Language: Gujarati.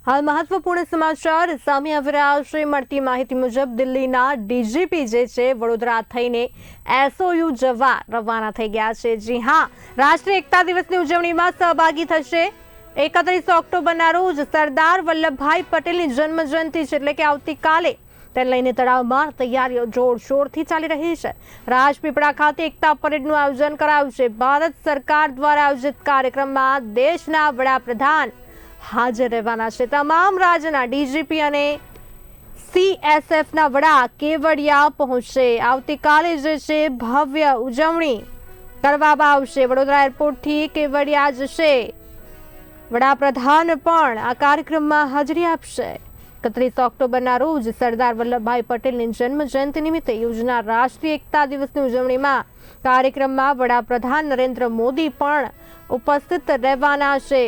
હાલ મહત્વપૂર્ણ સમાચાર સામે આવી રહ્યા છે। મળતી માહિતી મુજબ દિલ્હીના ડીજીપી જે છે વડોદરા થઈને એસઓયુ જવા રવાના થઈ ગયા છે। જી હા, રાષ્ટ્રીય એકતા દિવસની ઉજવણીમાં સહભાગી થશે। 31 ઓક્ટોબરના રોજ સરદાર વલ્લભભાઈ પટેલની જન્મજયંતિ છે, એટલે કે આવતીકાલે તેને લઈને તળાવમાં તૈયારીઓ જોરશોરથી ચાલી રહી છે। રાજપીપળા ખાતે એકતા પરેડનું આયોજન કરાયું છે। ભારત સરકાર દ્વારા આયોજિત કાર્યક્રમમાં દેશના વડાપ્રધાન હાજર રહેવાના છે। તમામ રાજ્યના ડીજીપી અને સીએસએફના વડા કેવડિયા પહોંચશે। આવતીકાલે જે છે ભવ્ય ઉજવણી કરવામાં આવશે। વડોદરા એરપોર્ટથી કેવડિયા જશે। વડાપ્રધાન પણ આ કાર્યક્રમમાં હાજરી આપશે। 31 ઓક્ટોબરના રોજ સરદાર વલ્લભભાઈ પટેલની જન્મજયંતિ નિમિત્તે યોજાનાર રાષ્ટ્રીય એકતા દિવસની ઉજવણીમાં કાર્યક્રમમાં વડાપ્રધાન નરેન્દ્ર મોદી પણ ઉપસ્થિત રહેવાના છે।